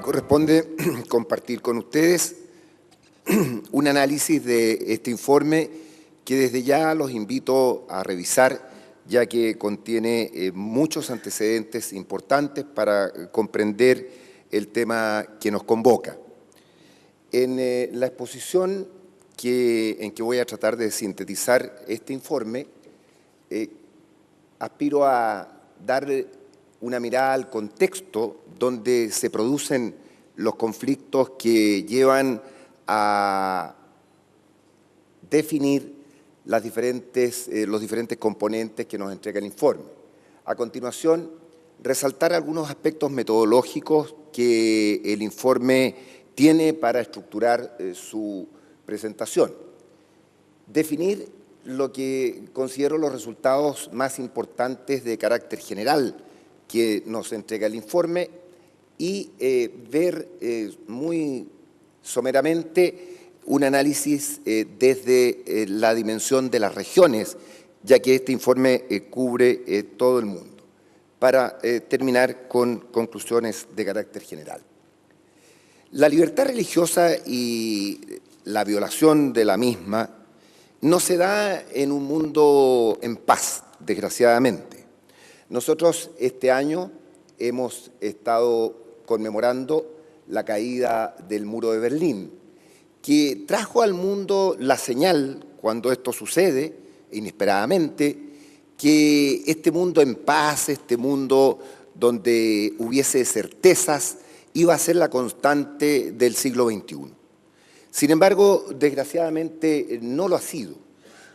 corresponde compartir con ustedes un análisis de este informe que desde ya los invito a revisar, ya que contiene muchos antecedentes importantes para comprender el tema que nos convoca. En la exposición en que voy a tratar de sintetizar este informe, aspiro a darle una mirada al contexto donde se producen los conflictos que llevan a definir los diferentes componentes que nos entrega el informe. A continuación, resaltar algunos aspectos metodológicos que el informe tiene para estructurar su presentación. Definir lo que considero los resultados más importantes de carácter general que nos entrega el informe y ver muy someramente un análisis desde la dimensión de las regiones, ya que este informe cubre todo el mundo, para terminar con conclusiones de carácter general. La libertad religiosa y la violación de la misma no se da en un mundo en paz, desgraciadamente. Nosotros este año hemos estado conmemorando la caída del muro de Berlín, que trajo al mundo la señal, cuando esto sucede, inesperadamente, que este mundo en paz, este mundo donde hubiese certezas, iba a ser la constante del siglo XXI. Sin embargo, desgraciadamente no lo ha sido,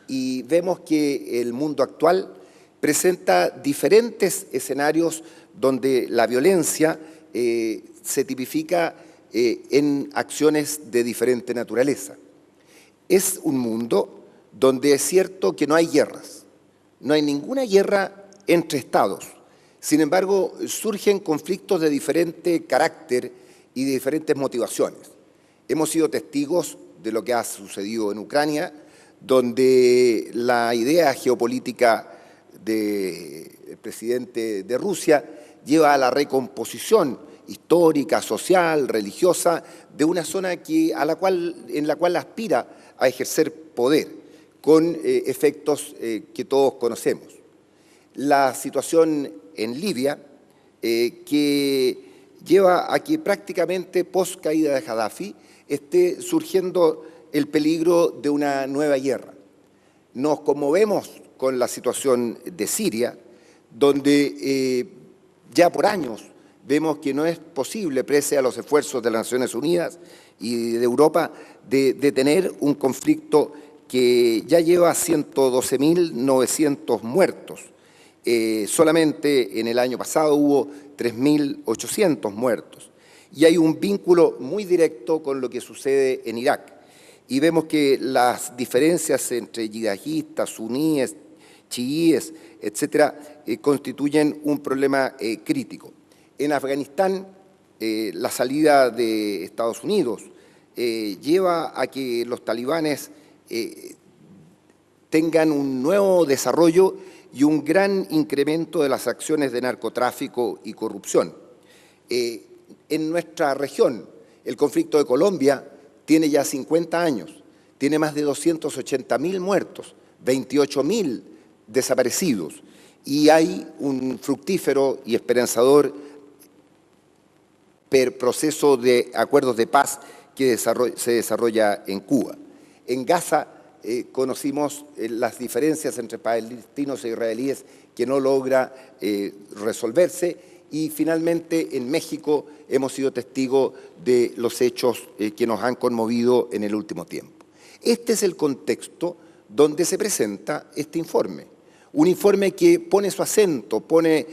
y vemos que el mundo actual presenta diferentes escenarios donde la violencia se tipifica en acciones de diferente naturaleza. Es un mundo donde es cierto que no hay guerras, no hay ninguna guerra entre estados. Sin embargo, surgen conflictos de diferente carácter y de diferentes motivaciones. Hemos sido testigos de lo que ha sucedido en Ucrania, donde la idea geopolítica del presidente de Rusia lleva a la recomposición histórica, social, religiosa de una zona en la cual aspira a ejercer poder, con efectos que todos conocemos. La situación en Libia, que lleva a que prácticamente post caída de Gaddafi esté surgiendo el peligro de una nueva guerra. Nos conmovemos con la situación de Siria, donde ya por años vemos que no es posible, pese a los esfuerzos de las Naciones Unidas y de Europa, de detener un conflicto que ya lleva 112.900 muertos. Solamente en el año pasado hubo 3.800 muertos. Y hay un vínculo muy directo con lo que sucede en Irak. Y vemos que las diferencias entre yihadistas, suníes, chiíes, etcétera, constituyen un problema crítico. En Afganistán, la salida de Estados Unidos lleva a que los talibanes tengan un nuevo desarrollo y un gran incremento de las acciones de narcotráfico y corrupción. En nuestra región, el conflicto de Colombia tiene ya 50 años, tiene más de 280.000 muertos, 28.000 desaparecidos, y hay un fructífero y esperanzador proceso de acuerdos de paz que se desarrolla en Cuba. En Gaza conocimos las diferencias entre palestinos e israelíes que no logra resolverse, y finalmente en México hemos sido testigos de los hechos que nos han conmovido en el último tiempo. Este es el contexto donde se presenta este informe. Un informe que pone su acento, pone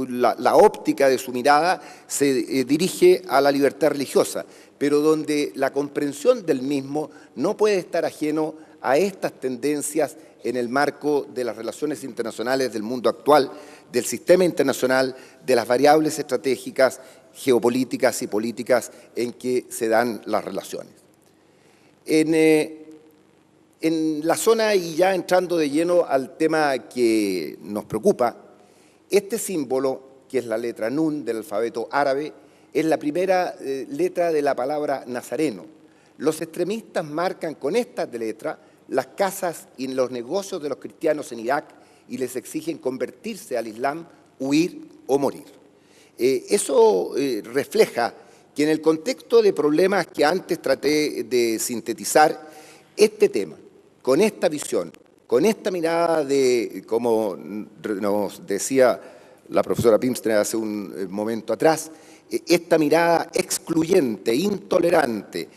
la óptica de su mirada, se dirige a la libertad religiosa, pero donde la comprensión del mismo no puede estar ajeno a estas tendencias en el marco de las relaciones internacionales del mundo actual, del sistema internacional, de las variables estratégicas, geopolíticas y políticas en que se dan las relaciones. En la zona, y ya entrando de lleno al tema que nos preocupa, este símbolo, que es la letra Nun del alfabeto árabe, es la primera letra de la palabra nazareno. Los extremistas marcan con esta letra las casas y los negocios de los cristianos en Irak y les exigen convertirse al Islam, huir o morir. Eso refleja que en el contexto de problemas que antes traté de sintetizar, este tema, con esta visión, con esta mirada de, como nos decía la profesora Pimstner hace un momento atrás, esta mirada excluyente, intolerante,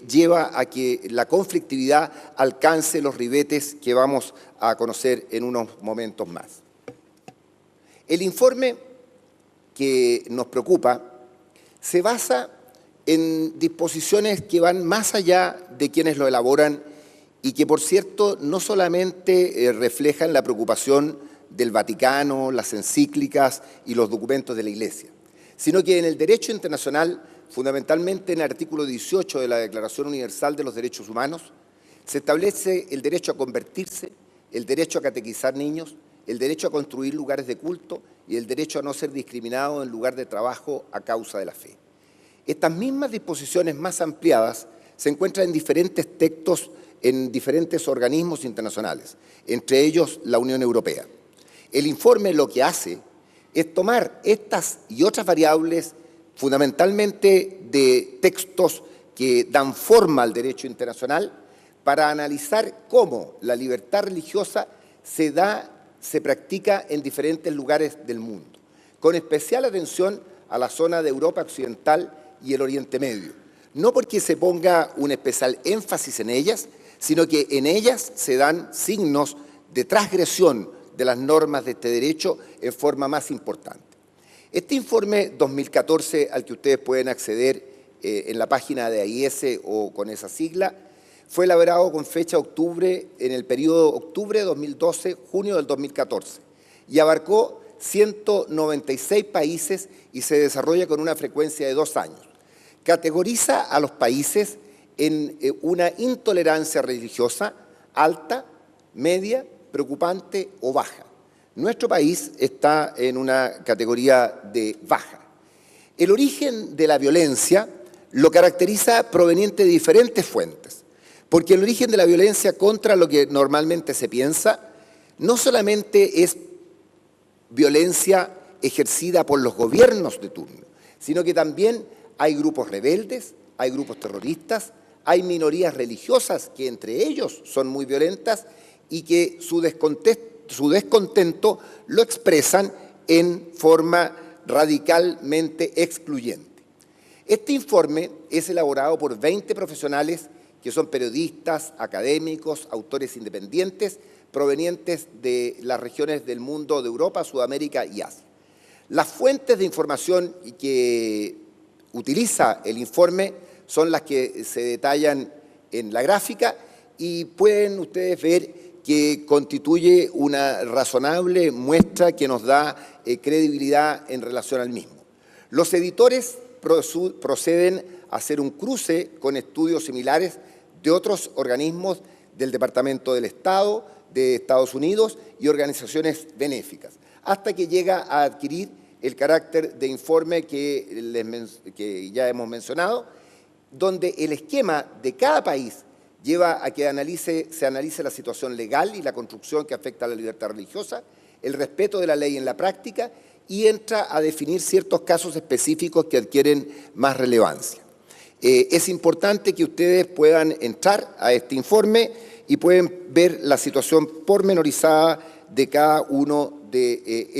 lleva a que la conflictividad alcance los ribetes que vamos a conocer en unos momentos más. El informe que nos preocupa se basa en disposiciones que van más allá de quienes lo elaboran y que, por cierto, no solamente reflejan la preocupación del Vaticano, las encíclicas y los documentos de la Iglesia, sino que en el derecho internacional, fundamentalmente en el artículo 18 de la Declaración Universal de los Derechos Humanos, se establece el derecho a convertirse, el derecho a catequizar niños, el derecho a construir lugares de culto y el derecho a no ser discriminado en lugar de trabajo a causa de la fe. Estas mismas disposiciones más ampliadas se encuentran en diferentes textos en diferentes organismos internacionales, entre ellos la Unión Europea. El informe lo que hace es tomar estas y otras variables, fundamentalmente de textos que dan forma al derecho internacional, para analizar cómo la libertad religiosa se practica en diferentes lugares del mundo, con especial atención a la zona de Europa Occidental y el Oriente Medio. No porque se ponga un especial énfasis en ellas, sino que en ellas se dan signos de transgresión de las normas de este derecho en forma más importante. Este informe 2014, al que ustedes pueden acceder en la página de AIS o con esa sigla, fue elaborado con fecha octubre, en el periodo octubre de 2012, junio del 2014, y abarcó 196 países y se desarrolla con una frecuencia de 2 años. Categoriza a los países en una intolerancia religiosa alta, media, preocupante o baja. Nuestro país está en una categoría de baja. El origen de la violencia lo caracteriza proveniente de diferentes fuentes, porque el origen de la violencia contra lo que normalmente se piensa no solamente es violencia ejercida por los gobiernos de turno, sino que también hay grupos rebeldes, hay grupos terroristas, hay minorías religiosas que entre ellos son muy violentas y que su descontento lo expresan en forma radicalmente excluyente. Este informe es elaborado por 20 profesionales que son periodistas, académicos, autores independientes, provenientes de las regiones del mundo de Europa, Sudamérica y Asia. Las fuentes de información que utiliza el informe son las que se detallan en la gráfica y pueden ustedes ver que constituye una razonable muestra que nos da credibilidad en relación al mismo. Los editores proceden a hacer un cruce con estudios similares de otros organismos del Departamento del Estado, de Estados Unidos y organizaciones benéficas, hasta que llega a adquirir el carácter de informe que ya hemos mencionado, donde el esquema de cada país lleva a que se analice la situación legal y la construcción que afecta a la libertad religiosa, el respeto de la ley en la práctica y entra a definir ciertos casos específicos que adquieren más relevancia. Es importante que ustedes puedan entrar a este informe y pueden ver la situación pormenorizada de cada uno de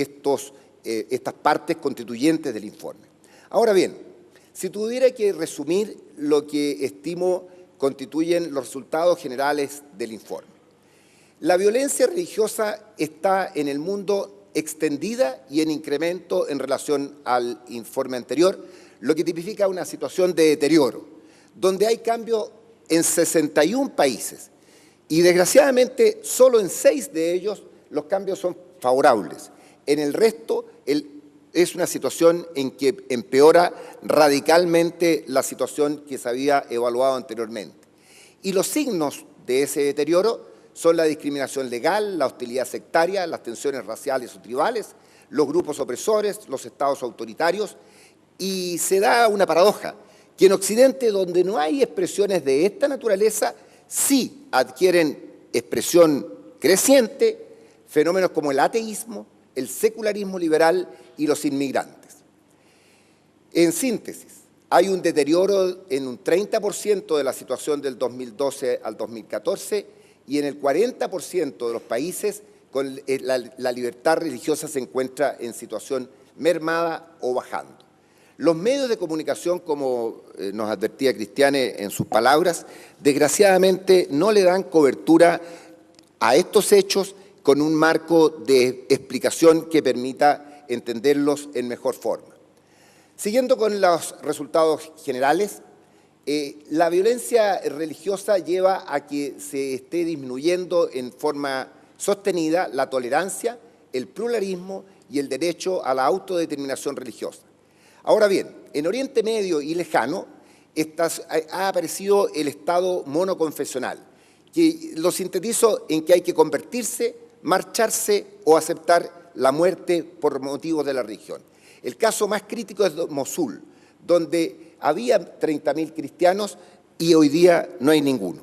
estas partes constituyentes del informe. Ahora bien, si tuviera que resumir lo que estimo constituyen los resultados generales del informe. La violencia religiosa está en el mundo extendida y en incremento en relación al informe anterior, lo que tipifica una situación de deterioro, donde hay cambios en 61 países y desgraciadamente solo en 6 de ellos los cambios son favorables. En el resto es una situación en que empeora radicalmente la situación que se había evaluado anteriormente. Y los signos de ese deterioro son la discriminación legal, la hostilidad sectaria, las tensiones raciales o tribales, los grupos opresores, los estados autoritarios Y se da una paradoja, que en Occidente, donde no hay expresiones de esta naturaleza, sí adquieren expresión creciente fenómenos como el ateísmo, el secularismo liberal y los inmigrantes. En síntesis, hay un deterioro en un 30% de la situación del 2012 al 2014 y en el 40% de los países con la libertad religiosa se encuentra en situación mermada o bajando. Los medios de comunicación, como nos advertía Cristiane en sus palabras, desgraciadamente no le dan cobertura a estos hechos con un marco de explicación que permita entenderlos en mejor forma. Siguiendo con los resultados generales, la violencia religiosa lleva a que se esté disminuyendo en forma sostenida la tolerancia, el pluralismo y el derecho a la autodeterminación religiosa. Ahora bien, en Oriente Medio y lejano ha aparecido el Estado monoconfesional, que lo sintetizo en que hay que convertirse, marcharse o aceptar la muerte por motivos de la religión. El caso más crítico es Mosul, donde había 30.000 cristianos y hoy día no hay ninguno.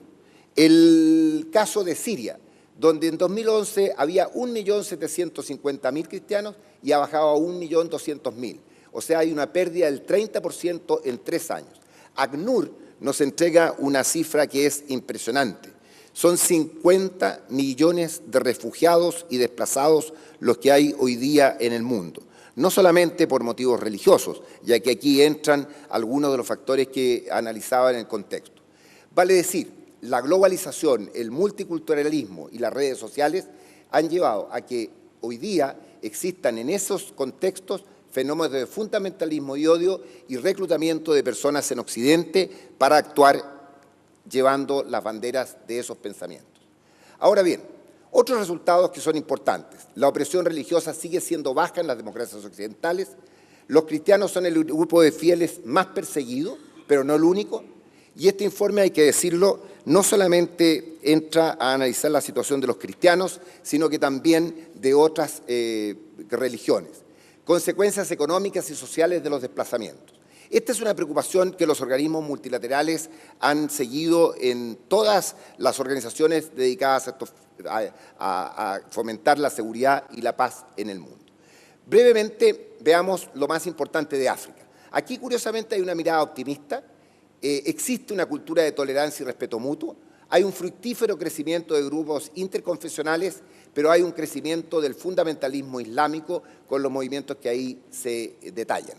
El caso de Siria, donde en 2011 había 1.750.000 cristianos y ha bajado a 1.200.000. O sea, hay una pérdida del 30% en 3 años. ACNUR nos entrega una cifra que es impresionante. Son 50 millones de refugiados y desplazados los que hay hoy día en el mundo. No solamente por motivos religiosos, ya que aquí entran algunos de los factores que analizaba en el contexto. Vale decir, la globalización, el multiculturalismo y las redes sociales han llevado a que hoy día existan en esos contextos fenómenos de fundamentalismo y odio y reclutamiento de personas en Occidente para actuar llevando las banderas de esos pensamientos. Ahora bien, otros resultados que son importantes. La opresión religiosa sigue siendo baja en las democracias occidentales. Los cristianos son el grupo de fieles más perseguido, pero no el único. Y este informe, hay que decirlo, no solamente entra a analizar la situación de los cristianos, sino que también de otras religiones. Consecuencias económicas y sociales de los desplazamientos. Esta es una preocupación que los organismos multilaterales han seguido en todas las organizaciones dedicadas a fomentar la seguridad y la paz en el mundo. Brevemente, veamos lo más importante de África. Aquí, curiosamente, hay una mirada optimista. Existe una cultura de tolerancia y respeto mutuo. Hay un fructífero crecimiento de grupos interconfesionales, pero hay un crecimiento del fundamentalismo islámico con los movimientos que ahí se detallan.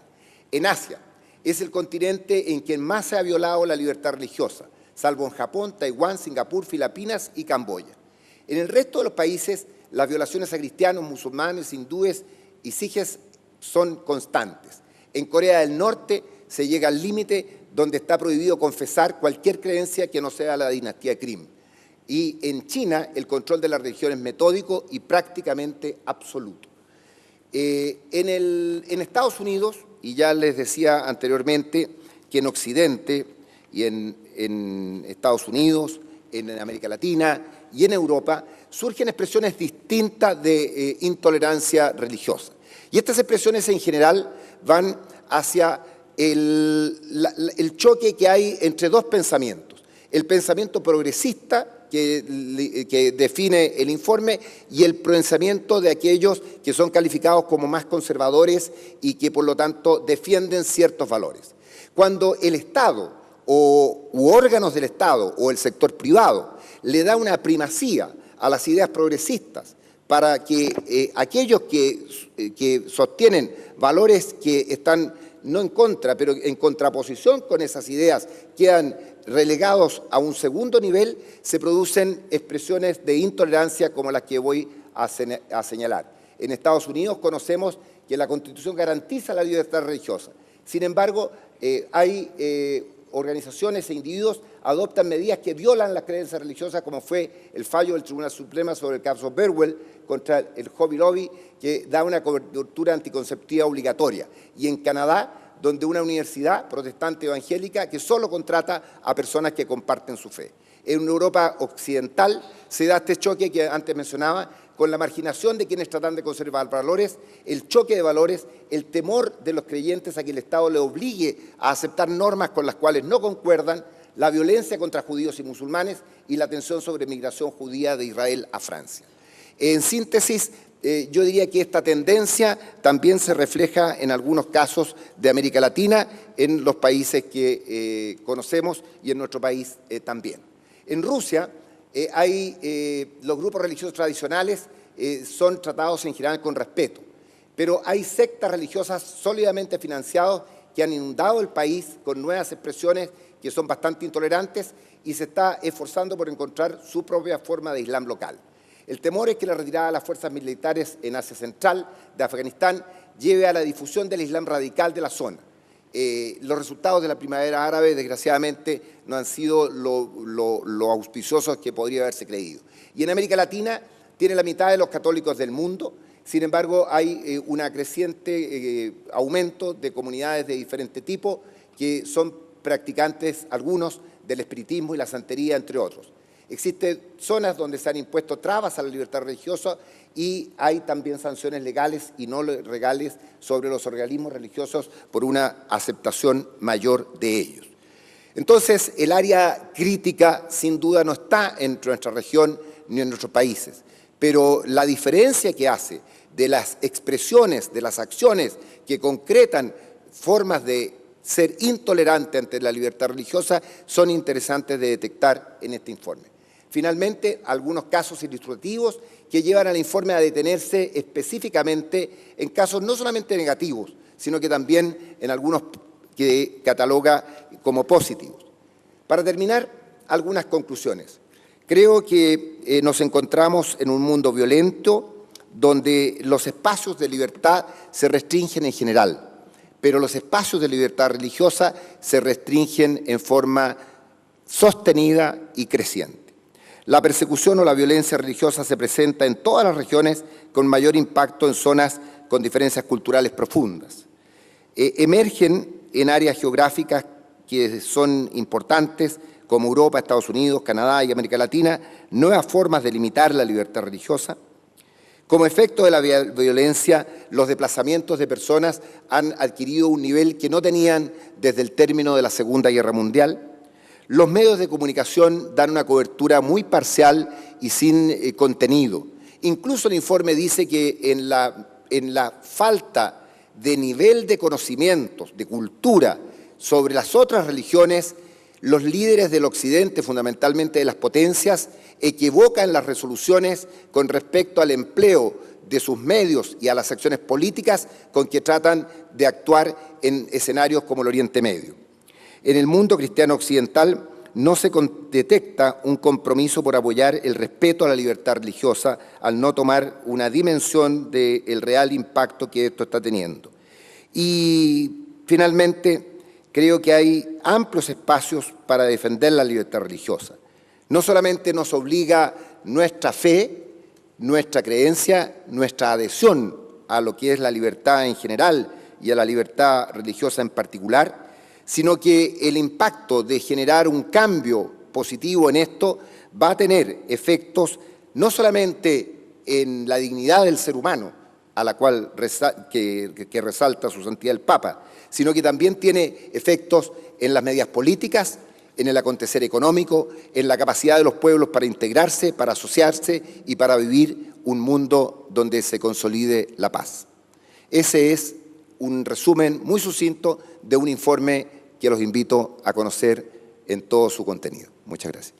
En Asia, es el continente en quien más se ha violado la libertad religiosa, salvo en Japón, Taiwán, Singapur, Filipinas y Camboya. En el resto de los países, las violaciones a cristianos, musulmanes, hindúes y sijes son constantes. En Corea del Norte se llega al límite donde está prohibido confesar cualquier creencia que no sea la dinastía Krim. Y en China, el control de la religión es metódico y prácticamente absoluto. En Estados Unidos, y ya les decía anteriormente que en Occidente y en Estados Unidos, en América Latina y en Europa, surgen expresiones distintas de intolerancia religiosa. Y estas expresiones en general van hacia el choque que hay entre dos pensamientos. El pensamiento progresista, que define el informe, y el pensamiento de aquellos que son calificados como más conservadores y que por lo tanto defienden ciertos valores. Cuando el Estado u órganos del Estado o el sector privado le da una primacía a las ideas progresistas para que aquellos que sostienen valores que están no en contra, pero en contraposición con esas ideas, quedan relegados a un segundo nivel, se producen expresiones de intolerancia como las que voy a señalar. En Estados Unidos conocemos que la Constitución garantiza la libertad religiosa. Sin embargo, hay organizaciones e individuos adoptan medidas que violan las creencias religiosas, como fue el fallo del Tribunal Supremo sobre el caso Burwell contra el Hobby Lobby, que da una cobertura anticonceptiva obligatoria. Y en Canadá, donde una universidad protestante evangélica que solo contrata a personas que comparten su fe. En Europa occidental se da este choque que antes mencionaba con la marginación de quienes tratan de conservar valores, el choque de valores, el temor de los creyentes a que el Estado le obligue a aceptar normas con las cuales no concuerdan, la violencia contra judíos y musulmanes y la tensión sobre migración judía de Israel a Francia. En síntesis, yo diría que esta tendencia también se refleja en algunos casos de América Latina, en los países que conocemos y en nuestro país también. En Rusia, los grupos religiosos tradicionales son tratados en general con respeto, pero hay sectas religiosas sólidamente financiadas que han inundado el país con nuevas expresiones que son bastante intolerantes y se está esforzando por encontrar su propia forma de Islam local. El temor es que la retirada de las fuerzas militares en Asia Central de Afganistán lleve a la difusión del Islam radical de la zona. Los resultados de la primavera árabe, desgraciadamente, no han sido lo auspiciosos que podría haberse creído. Y en América Latina tiene la mitad de los católicos del mundo, sin embargo hay un creciente aumento de comunidades de diferente tipo que son practicantes, algunos, del espiritismo y la santería, entre otros. Existen zonas donde se han impuesto trabas a la libertad religiosa y hay también sanciones legales y no legales sobre los organismos religiosos por una aceptación mayor de ellos. Entonces, el área crítica, sin duda, no está en nuestra región ni en nuestros países, pero la diferencia que hace de las expresiones, de las acciones que concretan formas de ser intolerante ante la libertad religiosa son interesantes de detectar en este informe. Finalmente, algunos casos ilustrativos que llevan al informe a detenerse específicamente en casos no solamente negativos, sino que también en algunos que cataloga como positivos. Para terminar, algunas conclusiones. Creo que nos encontramos en un mundo violento donde los espacios de libertad se restringen en general, pero los espacios de libertad religiosa se restringen en forma sostenida y creciente. La persecución o la violencia religiosa se presenta en todas las regiones con mayor impacto en zonas con diferencias culturales profundas. Emergen en áreas geográficas que son importantes, como Europa, Estados Unidos, Canadá y América Latina, nuevas formas de limitar la libertad religiosa. Como efecto de la violencia, los desplazamientos de personas han adquirido un nivel que no tenían desde el término de la Segunda Guerra Mundial. Los medios de comunicación dan una cobertura muy parcial y sin contenido. Incluso el informe dice que en la falta de nivel de conocimientos, de cultura sobre las otras religiones, los líderes del Occidente, fundamentalmente de las potencias, equivocan las resoluciones con respecto al empleo de sus medios y a las acciones políticas con que tratan de actuar en escenarios como el Oriente Medio. En el mundo cristiano occidental no se detecta un compromiso por apoyar el respeto a la libertad religiosa al no tomar una dimensión del real impacto que esto está teniendo. Y finalmente, creo que hay amplios espacios para defender la libertad religiosa. No solamente nos obliga nuestra fe, nuestra creencia, nuestra adhesión a lo que es la libertad en general y a la libertad religiosa en particular, sino que el impacto de generar un cambio positivo en esto va a tener efectos no solamente en la dignidad del ser humano, a la cual que resalta su santidad el Papa, sino que también tiene efectos en las medidas políticas, en el acontecer económico, en la capacidad de los pueblos para integrarse, para asociarse y para vivir un mundo donde se consolide la paz. Ese es un resumen muy sucinto de un informe que los invito a conocer en todo su contenido. Muchas gracias.